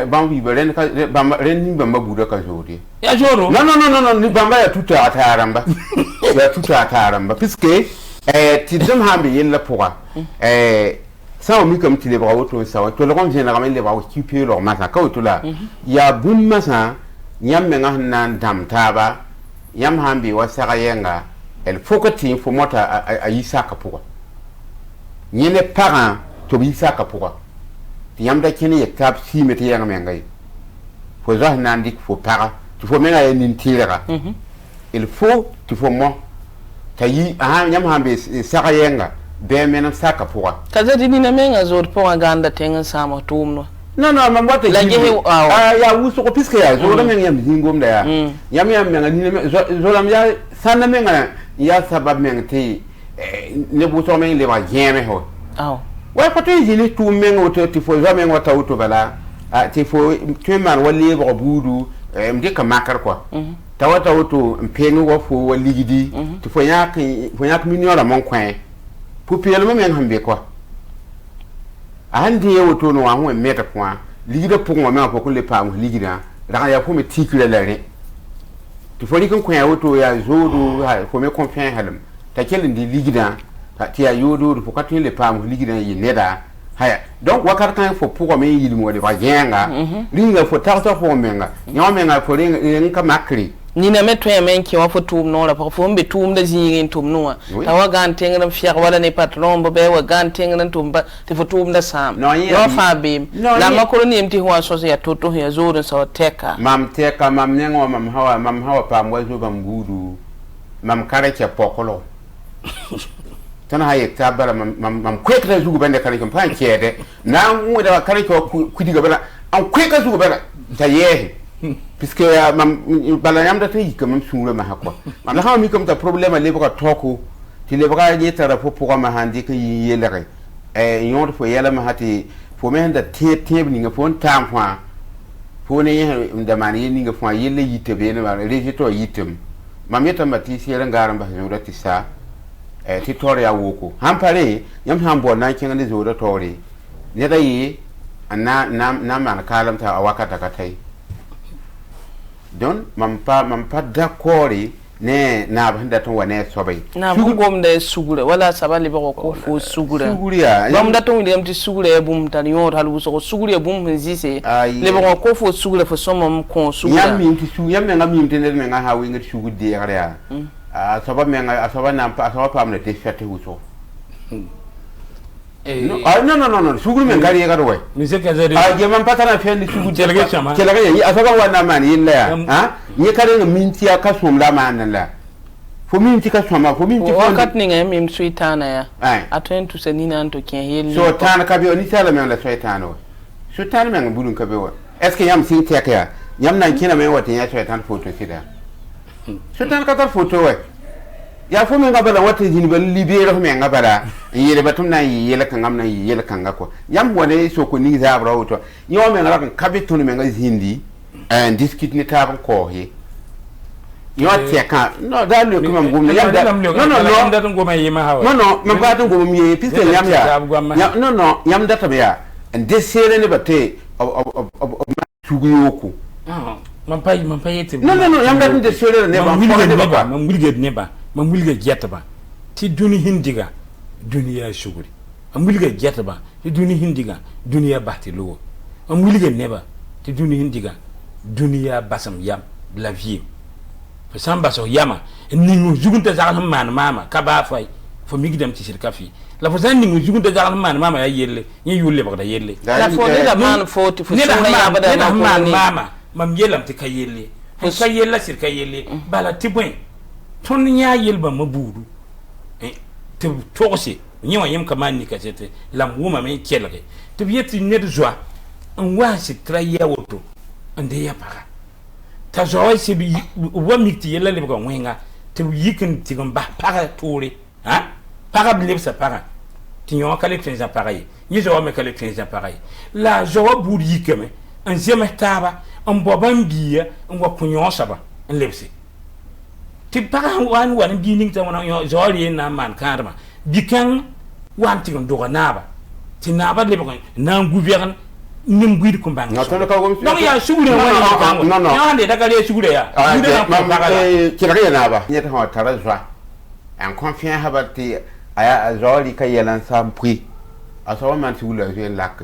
bambi beren ka bamba ren ni bamba buda ka jodi ya joro non ni bamba ya tuta ataramba ya tuta ataramba puisque ti dum hambe yella pourra ça mi comme tu les bras autour ça to le rond généralement les bras occuper leur masa ka to la ya bun masa nyam menga nan dam taba yam hambe wasaka yenga el fokati fo mota ayisa ka pourra ni les parents to bi saka pourra yam da kene ya tap si meti yang mengai fo za nandik fo para tu fo menga yin tira il faut tu fo mo tayi yam hambe saka yenga be men saka pourra kaza dini na menga zor po ganda tenga sama tumno non mam wata ya wuso ko piske ya zo da men yam dingom da ya yam menga ni zo lam ya sanna menga ya sabab menga te ne bu so men le ba yeme ho ouais quand tu dis tout men auto tu faut jamais ngota auto bala tu faut tu man wali ba budu mde ka makar quoi tawata auto mpenu wo fo wali gidi tu faut yak minora mon coin pour piel men hambe quoi andi auto no wa ho meta quoi ligida pour moi mais pour le pas ligida da ya ko me tikule la re tu faut likon coin auto ya zodo faut me confiance halam ta kelen di ligida ti ya yodo pour quand le pas ligida yi leda haya donc wakar kan fo pour me yi mo de ba yenga linga fo tarta fo menga nyomenga fo ringa makri ni na meto ya menki wa fo tum no la fo mbe tum da zingin tum no ta wa gan tengram fiak wala ne patron bo be wa gan tengram tum ba te fo tum da sam no fa bim la makolo ni mti huwa so ya toto ya zoro so teka mam nengo mam hawa pa mwazo bam gudu mam karacha pokolo tana haye tabara mam kwekra zugu bande kare ko pan kede na ngweda kare ko kudiga bala an kweka zugu bala ta yehe puisque mam bala yam da tayi kam sura ma hakwa man la mi comme ta problème le baka toko ti le baka ni tara fo pour ma handi ka yelere yon fo yela ma hati fo men da te ni nga fo tam fo ne nda mani ni nga fo yelle yite be ne ma regito yitem mam yeta mati sere ngaram ba jura ti sa ti tore ya woko hampare yam hambo na kin ne zo da tore ne da yi na man kalam ta awakata katai don mam pa d'accord ne na banda ton wane sobai na bugom da sugura wala sabali ba ko fo sugura bam da ton dem ti sugura e bum tan yor halu so sugura bum zise le ba ko fo sugura fo somam ko sugura yam mi ti su yam nga mi ti ne me nga hawi nga sugude ya sabab me nga sabab na pa sabab pam ne te fete huso non suguru men gari ga do mi se ka zari je man patana fendi sugu jelge chama jelge yi asaba wana man yin la ni kare nga minti ya kasum la man la fo minti kasuma fo minti wakat ni nga mim suitana ya atwen tu senina anto ken yel so tan ka bi ni sala men la suitana so tan men budun ka be wa est ce que yam sin tek ya yam nan kina men wata ya suitan photo sida so tan ka tar photo we ya fo men ngabala wata jini bal libere men ngabala yele batum na yele kan amna yele kan ngako yam wone so ko ni za bra wuto yo men ngala kan kabitu men nga zindi and diskit ni tab ko he yo teka no da lo kuma ngum yam da no da ngum yi ma hawa no man ba tan ngum yi piske yam ya no yam da tabe ya and this sere ne bate of suguyoku man pay yete no yam da de sere ne ba man wilge ne ba man wilge jetta ba ti duni hindiga duniya shuguri am wilge jetta ba ti duni hindiga duniya bahti lo on wilge neba ti duni hindiga duniya basam yam la vie fa samba so yama ningu jugunta zagal man mama ka ba fay fo migdam ti sirka fi la fo zan ningu jugunta zagal man mama ya yelle ni yulle bagda yelle la fo ni la man fo ti fo sura ya bada man mama mam yelam ti ka yelle fo ka yella sirka yelle bala ti bwen ton nya yelba mabudu te toxe ni wa yem kama ni ka sete lam wuma me kelge te bieti net joie en wa se traya woto ande ya para ta joie se bi wa mikti yella le ko wenga te yikin ti gamba para tore ha para blib sa para ti nyon kale tenza pareil ni joie me kale tenza pareil la joie buri yikeme en zema taba en boban biya en wa kunyon saba en lebse ti para wan bining ta wana yo jolie na man karma bikan wan ti ndo naba ti naba le ko na gouverne nim guide ko bang non ya sugure wani non ya ande daga le sugure ya kira naba nyeta ha tarazwa en confiant habati aya jolie ka yelan sam pri aso man ti wula yen lak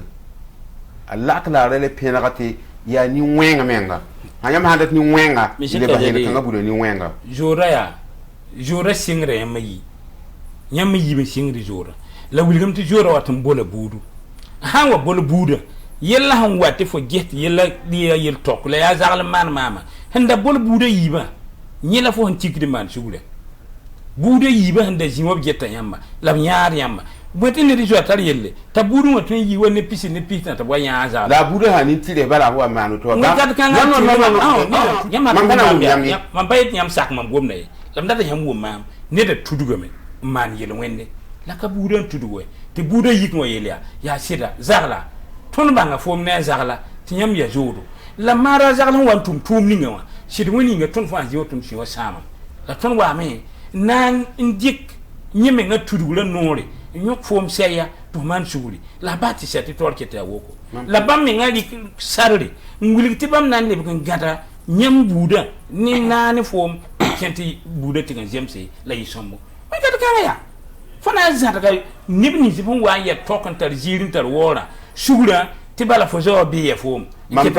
alak la rele penagati ya ni wenga menga hanya ma hadat ni wenga le ba hele kanga bulo ni wenga jora singre yamayi nyamayi be singri jora la wulgam ti jora watum bola budu hanwa bola buda yella han wati fo get yella dia yel tok la ya zagal man mama handa bola buda yiba nyela fo han tikri man sugule buda yiba handa jinwa getta yamma la nyaar yamma boti ne rijo tar yelle ta budu watun yi woni pisi ne pisi ta boya za la budu hani tire bala ho manu to ba non yamma man bayet nyam sak mam gomna yi lam data yam wo mam ne da tudugo me man yele wende la ka budu tudugo te budu yik mo yele ya sida zagla ton banga fom ne zagla ti nyam ya jodo la mara zagla wantum tum ni ngawa sidi woni nga ton fa jotum si wa sama la ton wa me nan indik nyeme nga tudugo la nore nyok fom seya to man suguri la bati seti torkete woko la bam mi ngali sarri nguli tibam nan le ko gata nyam buda ni nani fom kenti buda tigan jemse la yisombo ma gata kanga ya fana zata ga nibni zibun wa ya tokan tar jirin tar wora sugura tibala fozo bi ya fom mam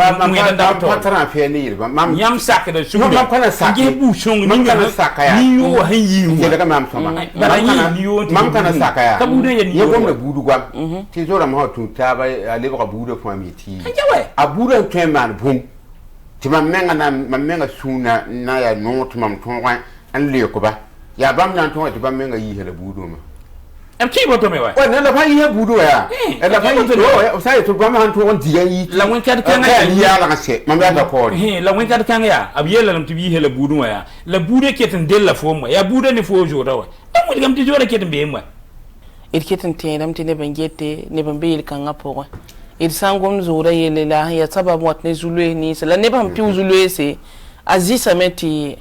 patran fe ni mam nyam sak da sugura mam kana sak ge bu shong ni kana sakaya ni yo han yi ke daga mam soma mam kana sakaya ka buda ya ni yo gomna budu gwam ti zora ma tu ta ba ale ba budu fo mi ti a budu to man bum ti mam menga suna na ya no to mam ton wa an le ko ba ya bam nan ton ti bam menga yi hele budu ma em ki boto me wa ne la fa yi budu ya la fa yi to sai to bam han to on diga yi la won kad kan ya la se mam ya da ko la won kad kan ya ab yela lam ti bi hele budu wa ya la budu keten della fo mo ya budu ni fo jora wa am wol gam ti jora keten be mo il keten tenam ti ne bangete ne bambe il kan ngapo il sangom zura yele la ya sababu watne zulwe ni la ne bam pi zulwe se azisa meti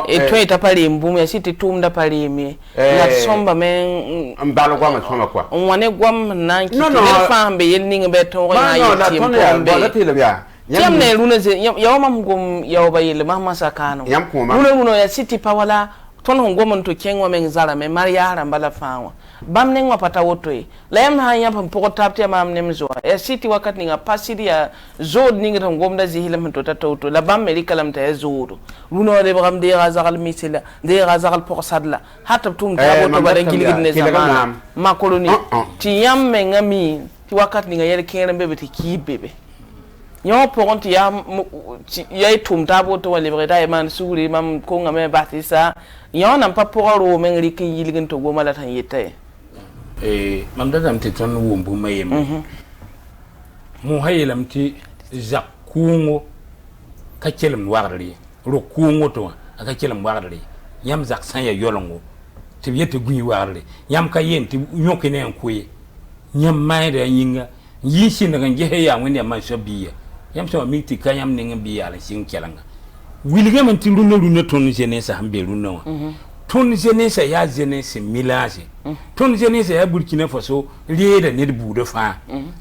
e to eta pale mbumu ya siti tumda pale mi na somba men mbalo kwa masoma kwa wane gwam na ki fambe yel ninga beto na yi timbe la tele ya yam ne runa ze ya mam gum ya ba yel ma sakano runa ya siti pawala ton ngom to kenwa men zara me maria rambala fawa bam ne ngwa pata wotoy la yam ha yam pam poko tapte mam nem zo ya siti wakat ninga pasidi ya zod ninga to ngom da zihila men to tawto la bam me likalam ta zodo runo de bam de razagal misila de razagal poko sadla hatta tum ta woto bare gilgid ne zaman ma koloni ti yam me ngami ti wakat ninga yel kere bebe ti kibebe nyo pokon ti ya tum ta woto wale bare da man suri mam ko ngame batisa yo nam pa poro men rikin yilgin to goma la tan yete mam da dam te ton wumbu mayem mo hayelam ti zakungo ka kelem warri ro kungo to aka kelem warri yam zak san ya yolongo ti yete gui warri yam ka yenti nyokene en kuye nyam mayre yinga yishi daga jehe ya woni man shabiya yam so miti kayam ninga biya la shin kelanga wilga man ti runo ton jeunesse hambe runo ton jeunesse ya jeunesse milage ton jeunesse ya Burkina Faso lieda ne buude fa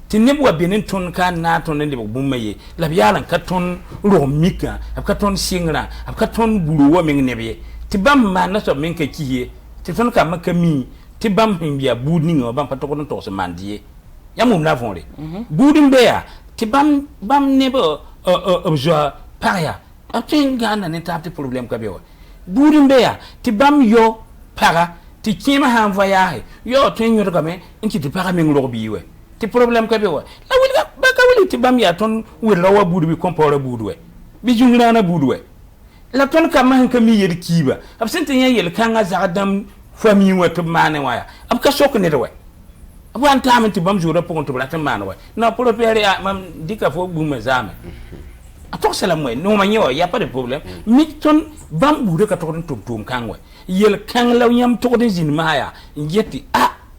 ti ne bo benin ton kan na ton ne bo bumaye la biyalan ka ton romika ka ton singra ka ton buruwa men nebe ti bam ma na so men ka kiye ti ton ka makami ti bam biya budi ngo bam pa to ko to so mandie ya mum na fonre budin be ya ti bam ne bo jo paria atin gana ne tapte problem ka bewa burin beya ti bam yo para ti kima han voyage yo tin yo ga me inti ti para me nglo biwe ti problem ka bewa la wili ba ka wili ti bam ya ton wila wa budu bi kompora budwe bi jungna na budwe la ton ka man ka mi yel kiba absente yel kanga zagadam famille wa to mane waya ab ka sok ne rewe ab wan tamenti bam jura pon to blata mane wa na pour pere mam dika fo bu me zame atok sala moy no ma nyo ya pas de problème mi ton bam bu de ka to tum kangwe yel kang law nyam to de jin maya yeti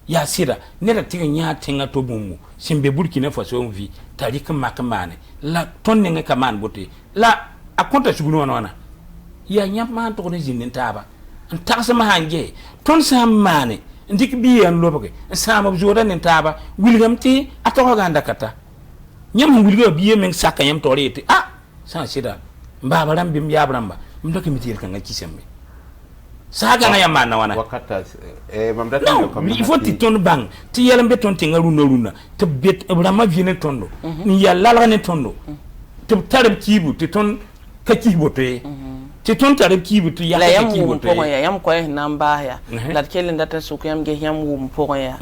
ya sira ne da tiga nya tinga to bumu simbe burkina faso on vi tarika makamane la ton ne ka man bote la akonta sugno wana ya nyam man to de jin taba taxa ma hange ton sam mane ndik bi en loboke sama joda nen taba wilgam ti atoko ganda kata nyam wilgo bi men saka nyam torete sa sida mbaba ram bim yabramba mdoke mitil kan kisembe saga na yamma na wana wakata mamdata no il faut ti ton bang ti yelam be ton tinga runa te bet rama viene tondo ni yalla la ne tondo te tarab kibu ti ton ka kibo te ti ton tarab kibu ti ya ka kibo te ya yam ko namba ya la kelen data su ko yam ge yam wum po ya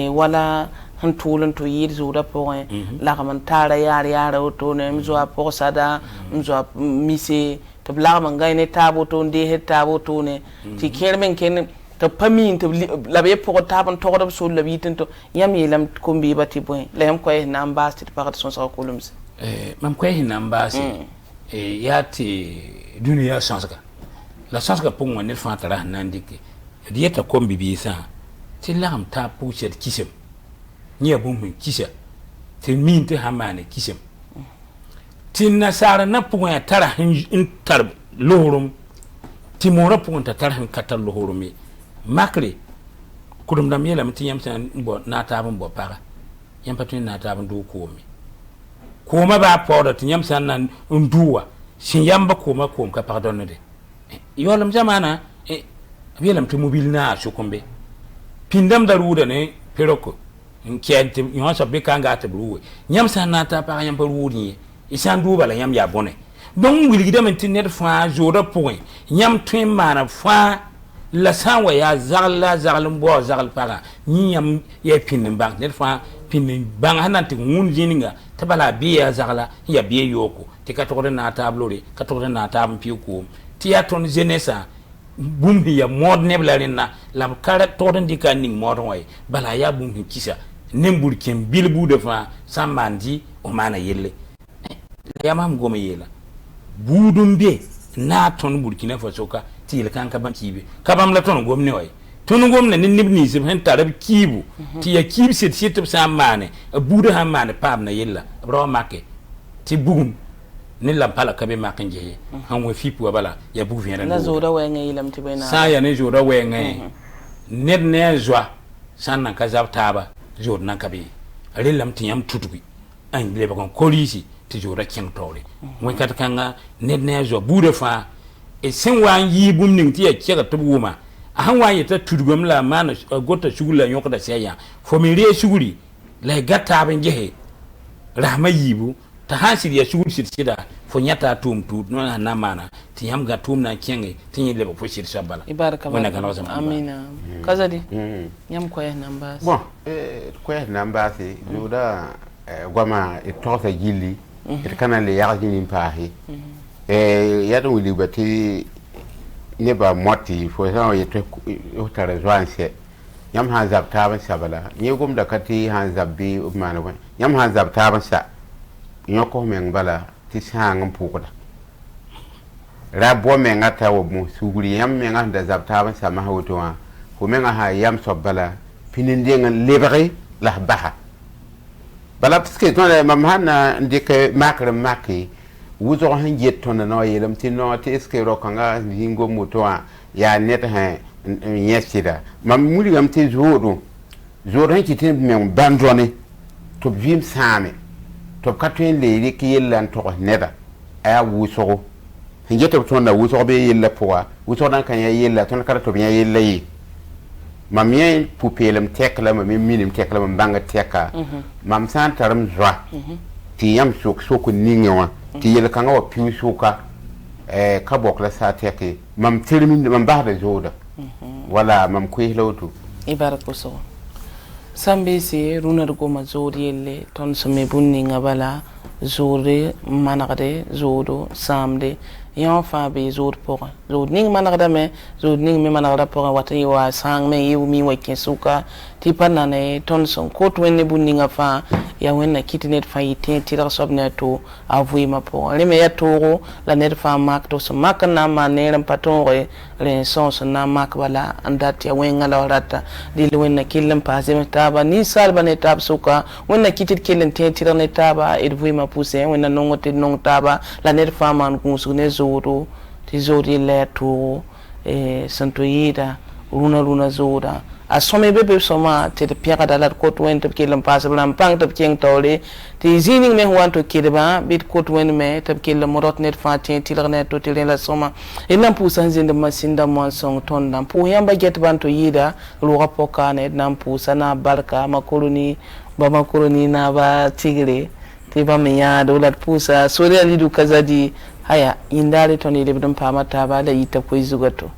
wala han tulun to yir zuda po la man tara yar to ne mzo po sada mzo mise to bla man ga ne tabo to de he tabo to ne ti kermen ken to pamin to la be po tabon to do so la bitin to yam yelam ko mbi bati boy la yam ko namba sti parat son sa ko lumse mam ko namba si yati dunia sanska la sanska pour moi ne fantara nandike dieta kombi bi sa ti lam ta pu chet kisem nya bum kisha ti min te hamane kisem ti nasara na pu ya tara in tar lorum ti mora pu ta tara katal lohorumi makri kudum dam yela mti yam san bo na ta bo para yam patu na ta do ko mi koma ba powder ti yam san nan nduwa shin yamba koma ka pardon de yolam zamana yelam ti mobile na shukumbe pindam daruda ne peroko nkente yon so be kanga ta bruwe nyam san na ta pa yam paruni isan duba la yam ya bone don wilgida men tin net fa joda point nyam twin mana fa la sanwa ya zagal mbo zagal para ni yam ya pinin bank net fa pinin bang hananti ngun jininga tabala biya zagala ya biya yoko ti ka to na tablori ka to na tab piku ti ya ton jenesa bumbi ya mod neblarina la kara to den dika ning mod way bala ya bumbi kisa nembur ken bilbu de fa samandi o mana yelle ya mam goma yela budum be na ton burkina faso ka ti le kan ka ban kibe ka bam la ton gomne way ton gomne ni nibni sim hen tarab kibu ti ya kib set set samane budu ha mane pam na yella bro make ti bugum ni la pala ka be makin je han we fipu bala ya bu vient na zoda we ngai lam ti bena sa ya ne zoda we ngai net ne zwa sanna ka zabtaba jod nan kabe relam ti yam tutugui an le ba kon kolisi ti joda king tore mo kat kanga net ne zo bude fa e sen wan yi bum ning ti ya kega tubuma han wa yeta tutugum la mana gota shugula yokda seya fo mi re shuguri la gata ban jehe rahma yibu ta hasir ya shugul sida fo nyata tum tut no na mana ti yam ga tum na kenge ti ni le ba fo shir shabala ibaraka wana kana wasa amina kazadi yam ko nambas bon ko nambas juda gwama e tosa gilli e kana le yaga jini pahi yadu wili bati ne ba moti fo sa yete o tare zwanse yam ha zabta ban sabala ni gum da kati ha zabbi umana ban yam ha zabta ban sa nyoko men bala ti sangam pukuda rabo men ata wo mu suguri yam men anda zabta ban sa ma hawto wa ko men ha yam sobala pininde ngan lebre la baha bala piske ton mam hana ndike makre maki wuzo han jetton no yelam ti no ti eske ro kanga hingo moto ya net ha nyesida mam muri gam ti zodo han ti tin men bandone to vim same to katwen le ki yelan to neda aya wuso hinjete to na wuso be yella poa wuso dan kan ya yella ton kara to ya yella yi mam yen pupelem tekla mam minim tekla mam banga teka mam san taram zwa tɩ yãmb sok ningẽ wã tɩ yel-kãngã wa piu sʋka ka bok la saa tɛke mam tirmind mam basda zooda wala mam koeesla woto y bark wʋsgo sãn beese rũnã d goma zood yelle tõnd sẽn me bũmb ninga bala zoode manegde zoodo sãamde yã fãa bee zood pʋgẽ zood ning manegdame zood ning me manegrã pʋgẽ wat n wa sãang me yɩ mi wa kẽ sʋka tɩ pa nane tõnd sẽn kot wẽnd ne bũmb ninga fãa yaa wẽnna kɩt ned fãa yɩ tẽ tɩrg soab ne a to a vɩɩmã pʋgẽ rẽ me yaa toogo la ned fãa mak tɩ sẽn mak n na n maan neer n pa tõoge rẽ sõos n na n mak bala n dat yaa wẽngã la rata dɩl wẽnna kell n paas zems taaba ninsaalbã ne taab sʋka wẽnna kɩt d kell n tẽ tɩrg ne taaba d vɩɩmã pʋsẽ wẽnna nong tɩ d nong taaba la ned fãa maan gũusg ne zoodo tɩ zood yella yaa toogo sẽn to yɩɩda rũnã zooda a sõme be sõma tɩ d pẽgda la d kot wẽnd tɩ b kell n paas b rãmb pãng tɩ b kẽng taoore tɩ zĩig ning me sẽn wa n tɩ kedbã bɩ d kot wẽnd me tɩ b kell n modg tɩ ned fãa tẽ tɩlg ne a to tɩ rẽ la sõma d na n pʋʋsa n zĩnd masĩnda moa n sõng tõndã n pʋʋs yãmba getbã n tɩ yɩɩda roogã pʋkaane d na n pʋʋsa naab barka makoroni naaba tigre tɩ bãmb n yãado la d pʋʋsa sod yaa lidu kazadi haya yĩndaare tõnd y lebd n paama taaba la yɩ t'a koe zugã to